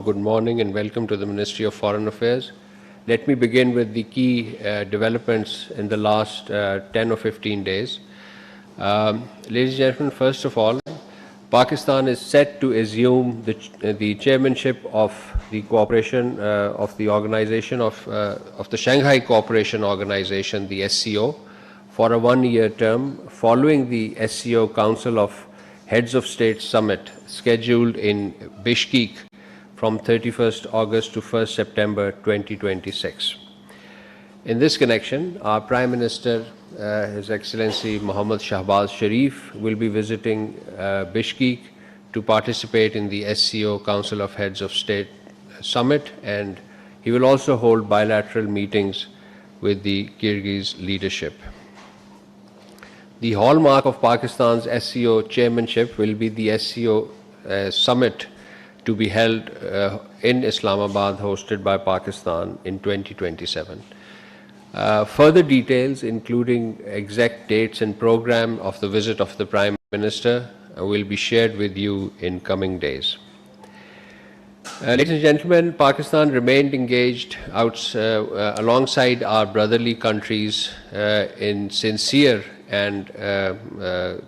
Good morning and welcome to the Ministry of Foreign Affairs. Let me begin with the key developments in the last 10 or 15 days. Ladies and gentlemen, first of all, Pakistan is set to assume the chairmanship of the cooperation of the organization of the Shanghai Cooperation Organization, the SCO, for a one-year term following the SCO Council of Heads of State Summit scheduled in Bishkek from 31st August to 1st September 2026. In this connection, our Prime Minister, His Excellency Mohammad Shahbaz Sharif, will be visiting Bishkek to participate in the SCO Council of Heads of State Summit, and he will also hold bilateral meetings with the Kyrgyz leadership. The hallmark of Pakistan's SCO chairmanship will be the SCO Summit to be held in Islamabad, hosted by Pakistan in 2027. Further details, including exact dates and program of the visit of the Prime Minister, will be shared with you in coming days. Ladies and gentlemen, Pakistan remained engaged alongside our brotherly countries in sincere and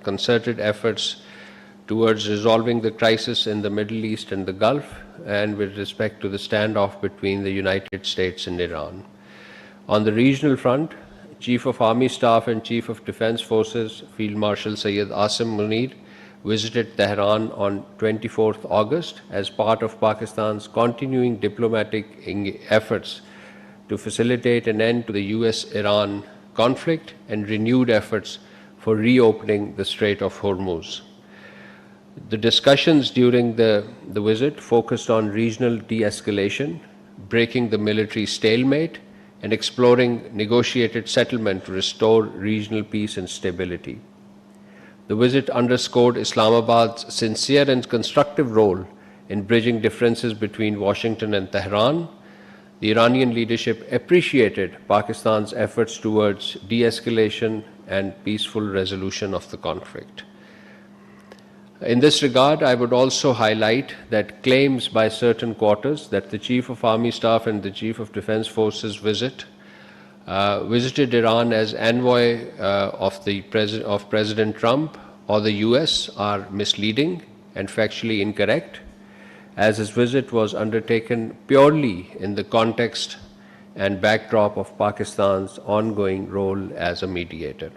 concerted efforts towards resolving the crisis in the Middle East and the Gulf, and with respect to the standoff between the United States and Iran. On the regional front, Chief of Army Staff and Chief of Defense Forces Field Marshal Syed Asim Munir visited Tehran on 24th August as part of Pakistan's continuing diplomatic efforts to facilitate an end to the US-Iran conflict and renewed efforts for reopening the Strait of Hormuz. The discussions during the visit focused on regional de-escalation, breaking the military stalemate, and exploring negotiated settlement to restore regional peace and stability. The visit underscored Islamabad's sincere and constructive role in bridging differences between Washington and Tehran. The Iranian leadership appreciated Pakistan's efforts towards de-escalation and peaceful resolution of the conflict. In this regard, I would also highlight that claims by certain quarters that the Chief of Army Staff and the Chief of Defense Forces visited Iran as envoy of President Trump or the US are misleading and factually incorrect, as his visit was undertaken purely in the context and backdrop of Pakistan's ongoing role as a mediator.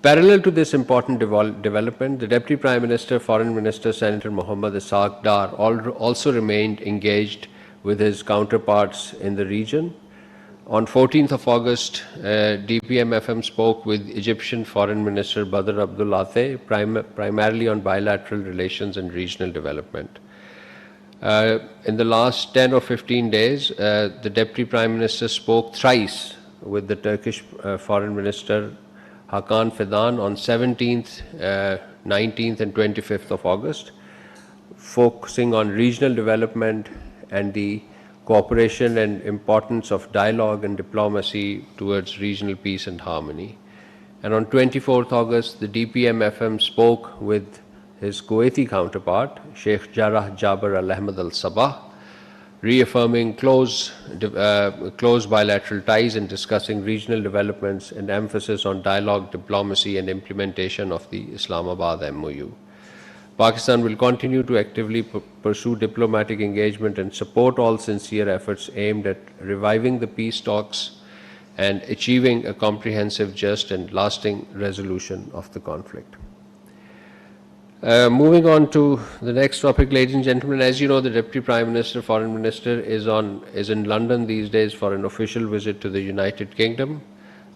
Parallel to this important development, the Deputy Prime Minister, Foreign Minister, Senator Mohammad Ishaq Dar also remained engaged with his counterparts in the region. On 14th of August, DPM-FM spoke with Egyptian Foreign Minister Badr Abdul Ateh, primarily on bilateral relations and regional development. In the last 10 or 15 days, the Deputy Prime Minister spoke thrice with the Turkish Foreign Minister Hakan Fidan on 17th, 19th and 25th of August, focusing on regional development and the cooperation and importance of dialogue and diplomacy towards regional peace and harmony. And on 24th August, the DPM-FM spoke with his Kuwaiti counterpart, Sheikh Jarrah Jaber Al-Ahmad Al-Sabah, reaffirming close bilateral ties and discussing regional developments and emphasis on dialogue, diplomacy and implementation of the Islamabad MOU. Pakistan will continue to actively pursue diplomatic engagement and support all sincere efforts aimed at reviving the peace talks and achieving a comprehensive, just and lasting resolution of the conflict. Moving on to the next topic, ladies and gentlemen, as you know, the Deputy Prime Minister, Foreign Minister is in London these days for an official visit to the United Kingdom.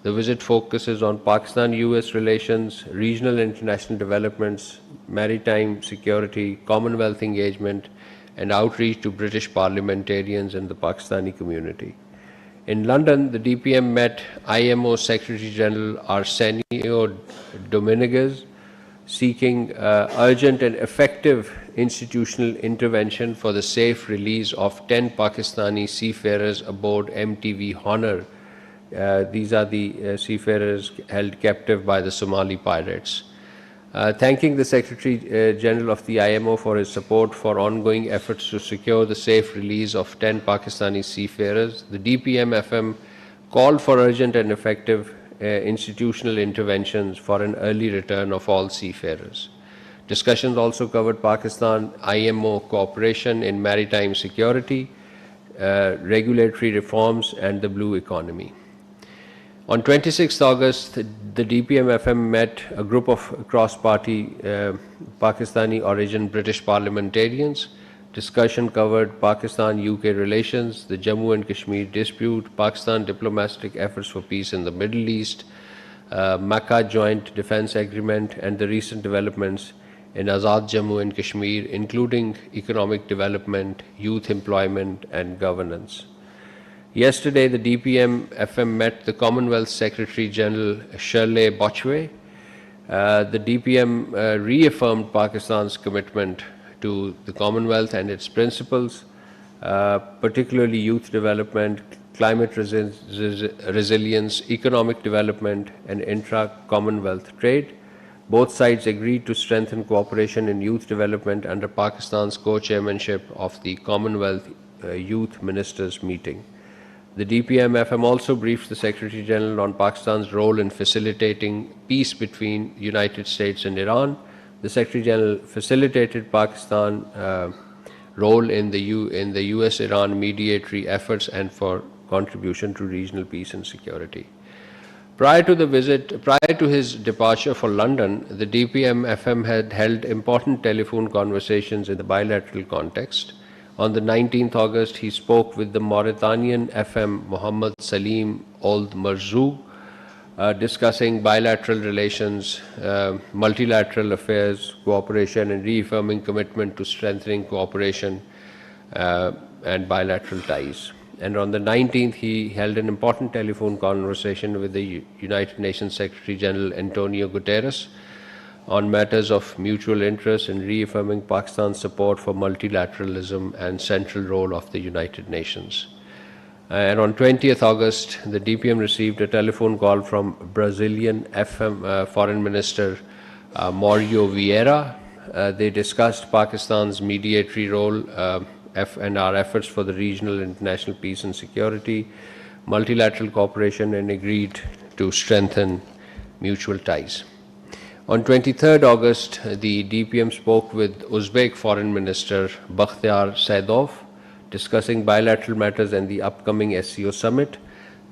The visit focuses on Pakistan-US relations, regional and international developments, maritime security, Commonwealth engagement, and outreach to British parliamentarians and the Pakistani community. In London, the DPM met IMO Secretary General Arsenio Dominguez, seeking urgent and effective institutional intervention for the safe release of 10 Pakistani seafarers aboard MTV Honor. These are the seafarers held captive by the Somali pirates. thanking the Secretary General of the IMO for his support for ongoing efforts to secure the safe release of 10 Pakistani seafarers, the DPM-FM called for urgent and effective institutional interventions for an early return of all seafarers. Discussions also covered Pakistan-IMO cooperation in maritime security, regulatory reforms, and the blue economy. On 26 August, the DPM-FM met a group of cross-party Pakistani origin British parliamentarians. Discussion covered Pakistan-UK relations, the Jammu and Kashmir dispute, Pakistan diplomatic efforts for peace in the Middle East, Makkah Joint Defence Agreement, and the recent developments in Azad Jammu and Kashmir, including economic development, youth employment, and governance. Yesterday, the DPM-FM met the Commonwealth Secretary General Shirley Botchway. The DPM reaffirmed Pakistan's commitment to the Commonwealth and its principles, particularly youth development, climate resilience, economic development, and intra-Commonwealth trade. Both sides agreed to strengthen cooperation in youth development under Pakistan's co-chairmanship of the Commonwealth Youth Ministers meeting. The DPM-FM also briefed the Secretary General on Pakistan's role in facilitating peace between the United States and Iran. The Secretary General facilitated Pakistan's role in the US-Iran mediatory efforts and for contribution to regional peace and security. Prior to his departure for London, the DPM-FM had held important telephone conversations in the bilateral context. On the 19th August, he spoke with the Mauritanian FM Mohammed Salim Old Marzoug, discussing bilateral relations, multilateral affairs, cooperation, and reaffirming commitment to strengthening cooperation and bilateral ties. And on the 19th, he held an important telephone conversation with the United Nations Secretary General Antonio Guterres on matters of mutual interest and reaffirming Pakistan's support for multilateralism and central role of the United Nations. And on 20th August, the DPM received a telephone call from Brazilian FM Foreign Minister Mauro Vieira. They discussed Pakistan's mediatory role and our efforts for the regional and international peace and security, multilateral cooperation, and agreed to strengthen mutual ties. On 23rd August, the DPM spoke with Uzbek Foreign Minister Bakhtiar Saidov, discussing bilateral matters and the upcoming SCO summit.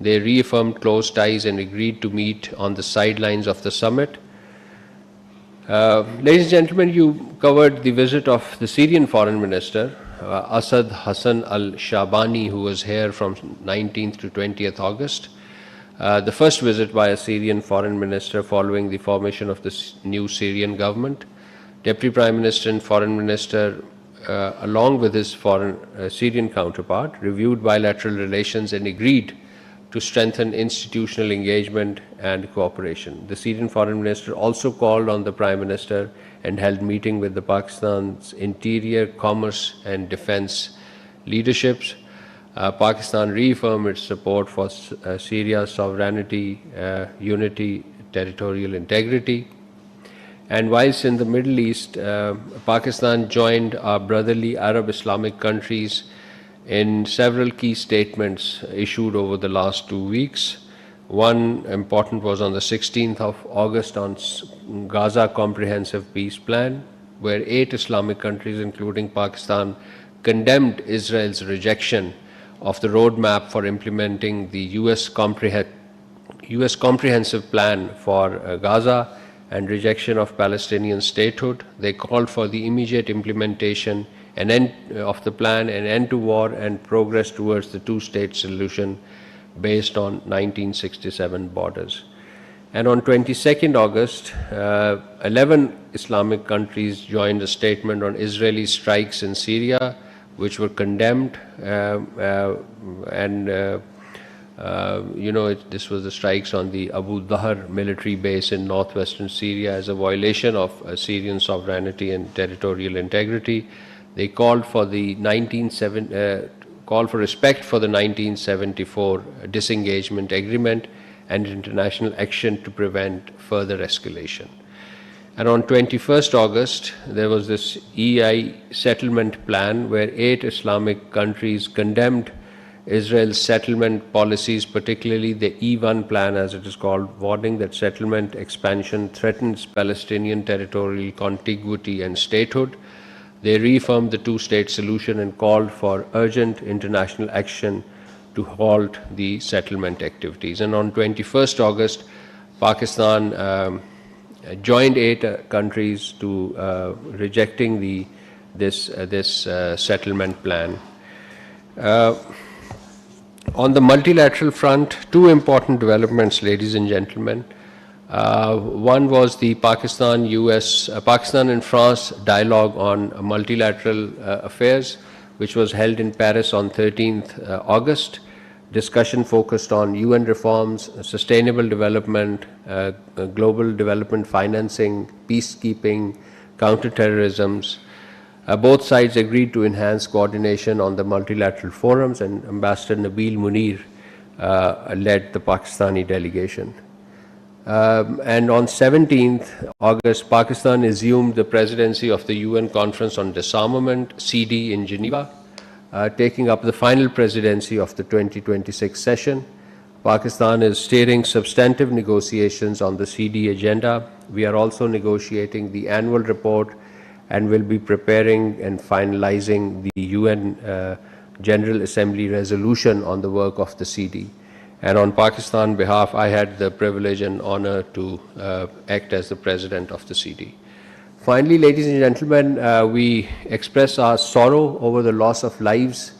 They reaffirmed close ties and agreed to meet on the sidelines of the summit. Ladies and gentlemen, you covered the visit of the Syrian Foreign Minister, Asad Hassan al-Shabani, who was here from 19th to 20th August. The first visit by a Syrian foreign minister following the formation of the new Syrian government. Deputy Prime Minister and Foreign Minister, along with his Syrian counterpart, reviewed bilateral relations and agreed to strengthen institutional engagement and cooperation. The Syrian Foreign Minister also called on the Prime Minister and held meeting with the Pakistan's interior, commerce, and defense leaderships. Pakistan reaffirmed its support for Syria's sovereignty, unity, territorial integrity. And whilst in the Middle East, Pakistan joined our brotherly Arab Islamic countries in several key statements issued over the last 2 weeks. One important was on the 16th of August on Gaza Comprehensive Peace Plan, where 8 Islamic countries, including Pakistan, condemned Israel's rejection of the roadmap for implementing the US Comprehensive Plan for Gaza and rejection of Palestinian statehood. They called for the immediate implementation and end of the plan, an end to war, and progress towards the two-state solution based on 1967 borders. And on 22nd August, 11 Islamic countries joined a statement on Israeli strikes in Syria, which were condemned, this was the strikes on the Abu Dhahr military base in northwestern Syria as a violation of Syrian sovereignty and territorial integrity. They called for respect for the 1974 disengagement agreement and international action to prevent further escalation. And on 21st August, there was this EI settlement plan where 8 Islamic countries condemned Israel's settlement policies, particularly the E1 plan, as it is called, warning that settlement expansion threatens Palestinian territorial contiguity and statehood. They reaffirmed the two-state solution and called for urgent international action to halt the settlement activities. And on 21st August, Pakistan joined 8 countries to rejecting this settlement plan. On the multilateral front, 2 important developments, ladies and gentlemen. One was the Pakistan and France dialogue on multilateral affairs, which was held in Paris on 13th August. Discussion focused on UN reforms, sustainable development, global development financing, peacekeeping, counterterrorism. Both sides agreed to enhance coordination on the multilateral forums, and Ambassador Nabil Munir led the Pakistani delegation. And on 17th August, Pakistan assumed the presidency of the UN Conference on Disarmament, CD, in Geneva, taking up the final presidency of the 2026 session. Pakistan is steering substantive negotiations on the CD agenda. We are also negotiating the annual report and will be preparing and finalizing the UN General Assembly resolution on the work of the CD. And on Pakistan's behalf, I had the privilege and honor to act as the president of the CD. Finally, ladies and gentlemen, we express our sorrow over the loss of lives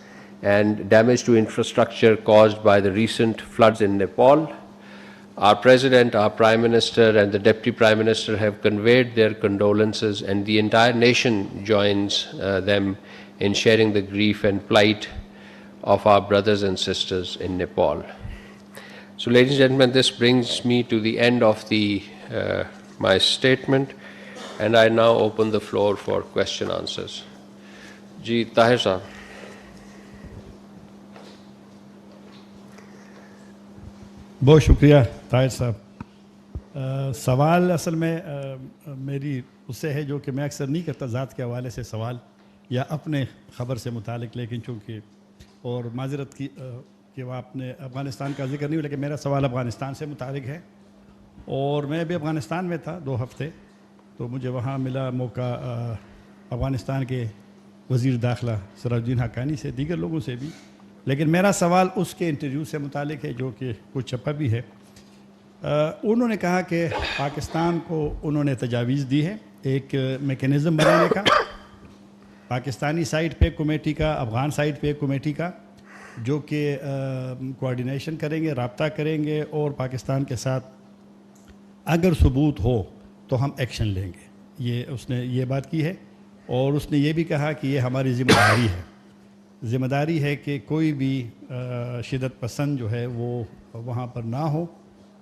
and damage to infrastructure caused by the recent floods in Nepal. Our President, our Prime Minister and the Deputy Prime Minister have conveyed their condolences, and the entire nation joins them in sharing the grief and plight of our brothers and sisters in Nepal. So, ladies and gentlemen, this brings me to the end of my statement, and I now open the floor for question answers. Ji, Tahir Sahab. बहुत शुक्रिया ताहिर साहब। सवाल असल में मेरी उससे है जो कि मैं अक्सर नहीं करता ज़ात के हवाले से सवाल या अपने ख़बर से मुतालिक, लेकिन चूँकि और माजरत की कि वह आपने अफ़गानिस्तान का जिक्र नहीं हुआ, लेकिन मेरा सवाल अफ़गानिस्तान से मुतालिक है। और मैं भी अफ़गानिस्तान में था 2 हफ़्ते, तो मुझे वहाँ मिला मौका अफ़गानिस्तान के वज़ीर दाखिला सराजुद्दीन हक्कानी से, दीगर लोगों से भी। लेकिन मेरा सवाल उसके इंटरव्यू से मुतालिक है जो कि कुछ छपा भी है। उन्होंने कहा कि पाकिस्तान को उन्होंने तजावीज़ दी है एक मेकनिज़म बनाने का, पाकिस्तानी साइड पे कमेटी का, अफ़गान साइड पे कमेटी का, जो कि कोऑर्डिनेशन करेंगे, राब्ता करेंगे और पाकिस्तान के साथ अगर सबूत हो तो हम एक्शन लेंगे। ये उसने ये बात की है। और उसने ये भी कहा कि ये हमारी ज़िम्मेदारी है कि कोई भी शिदत पसंद जो है वो वहाँ पर ना हो,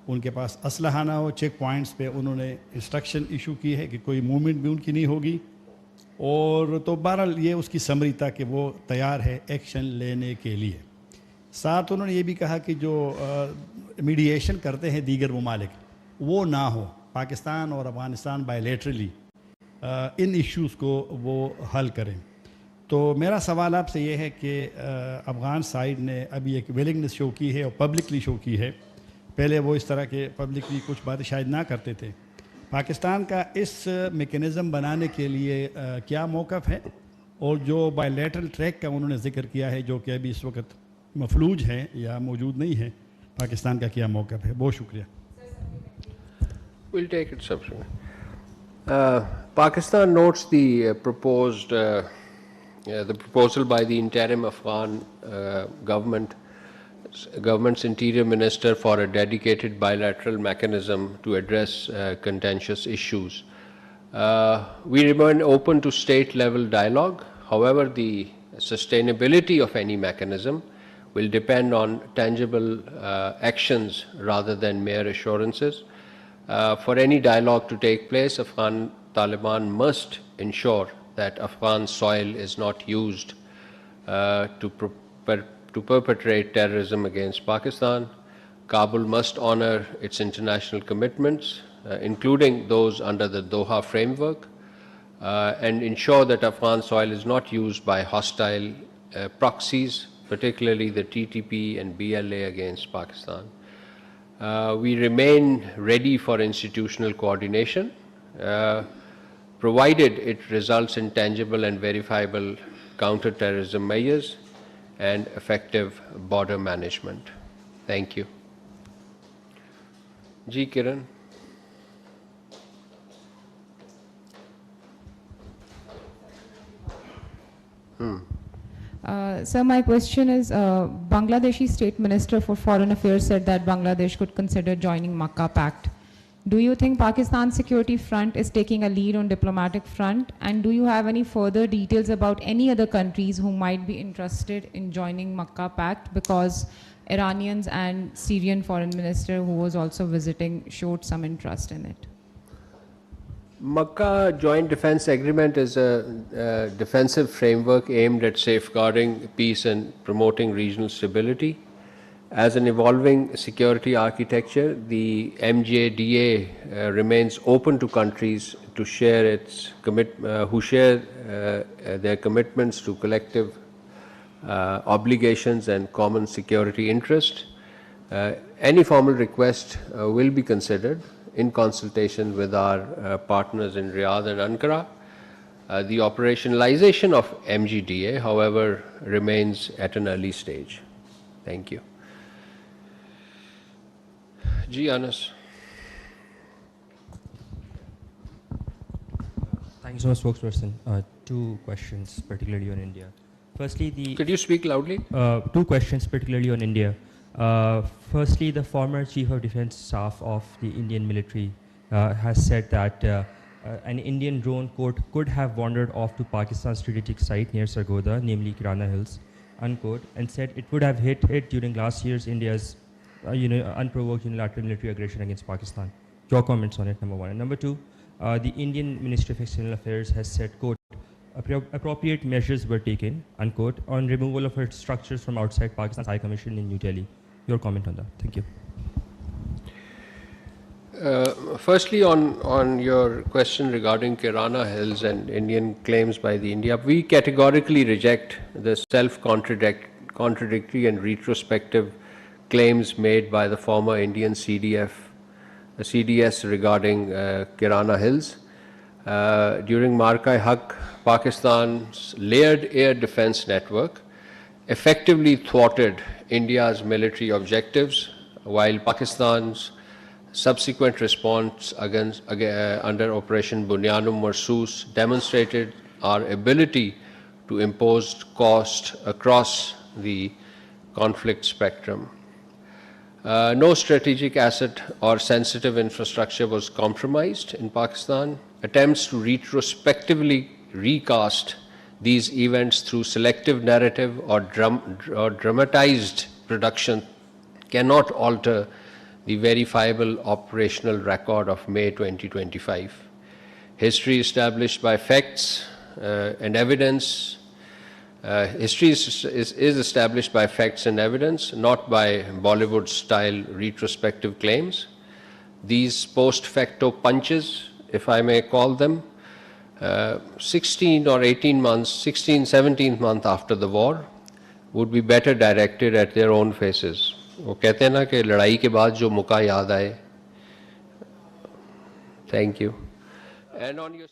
उनके पास असलहा ना हो। चेक पॉइंट्स पे उन्होंने इंस्ट्रक्शन इशू की है कि कोई मूवमेंट भी उनकी नहीं होगी। और तो बहरहाल ये उसकी समरी था कि वो तैयार है एक्शन लेने के लिए। साथ उन्होंने ये भी कहा कि जो मीडिएशन करते हैं दीगर ममालिक, वो ना हो, पाकिस्तान और अफ़गानिस्तान बायलैटरली इन इश्यूज़ को वो हल करें। तो मेरा सवाल आपसे ये है कि अफ़गान साइड ने अभी एक विलिंगनेस शो की है और पब्लिकली शो की है। पहले वो इस तरह के पब्लिकली कुछ बातें शायद ना करते थे। पाकिस्तान का इस मेकनिज़म बनाने के लिए क्या मौक़िफ़ है, और जो बायलैटरल ट्रैक का उन्होंने ज़िक्र किया है जो कि अभी इस वक्त मफलूज है या मौजूद नहीं है, पाकिस्तान का क्या मौक़िफ़ है? बहुत शुक्रिया। We'll take it subsequently. Pakistan notes the proposal by the interim Afghan government's interior minister for a dedicated bilateral mechanism to address contentious issues. We remain open to state-level dialogue. However, the sustainability of any mechanism will depend on tangible actions rather than mere assurances. For any dialogue to take place, Afghan Taliban must ensure that Afghan soil is not used to perpetrate terrorism against Pakistan. Kabul must honor its international commitments. including those under the Doha framework, and ensure that Afghan soil is not used by hostile proxies, particularly the TTP and BLA against Pakistan. We remain ready for institutional coordination, provided it results in tangible and verifiable counter-terrorism measures and effective border management. Thank you. Ji Kiran. Sir, my question is, Bangladeshi State Minister for Foreign Affairs said that Bangladesh could consider joining Makkah Pact. Do you think Pakistan's security front is taking a lead on diplomatic front? And do you have any further details about any other countries who might be interested in joining Makkah Pact? Because Iranians and Syrian foreign minister who was also visiting showed some interest in it. Makkah Joint Defense Agreement is a defensive framework aimed at safeguarding peace and promoting regional stability. As an evolving security architecture, the MJDA remains open to countries to share who share their commitments to collective obligations and common security interest. Any formal request will be considered in consultation with our partners in Riyadh and Ankara. The operationalization of MGDA, however, remains at an early stage. Thank you. Ji Anas. Thank you so much, spokesperson. Two questions, particularly on India. Firstly, Could you speak loudly? Two questions, particularly on India. Firstly, the former Chief of Defense Staff of the Indian military has said that an Indian drone could have wandered off to Pakistan's strategic site near Sargodha, namely Kirana Hills, unquote, and said it would have hit it during last year's India's unprovoked unilateral military aggression against Pakistan. Your comments on it, number one. And number two, the Indian Ministry of External Affairs has said, quote, appropriate measures were taken, unquote, on removal of its structures from outside Pakistan's High Commission in New Delhi. Your comment on that. Thank you. Firstly, on your question regarding Kirana Hills and Indian claims by the India, we categorically reject the self-contradictory and retrospective claims made by the former Indian CDS regarding Kirana Hills. During Marka-e-Haq, Pakistan's layered air defense network effectively thwarted India's military objectives, while Pakistan's subsequent response under Operation Bunyanum Marsoos demonstrated our ability to impose cost across the conflict spectrum. No strategic asset or sensitive infrastructure was compromised in Pakistan. Attempts to retrospectively recast these events through selective narrative or dramatized production cannot alter the verifiable operational record of May 2025. History established by facts and evidence. History is established by facts and evidence, not by Bollywood-style retrospective claims. These post-facto punches, if I may call them, 16 or 18 months, 16, 17th month after the war, would be better directed at their own faces. वो कहते हैं ना कि लड़ाई के बाद जो मौका याद आए. Thank you. And on your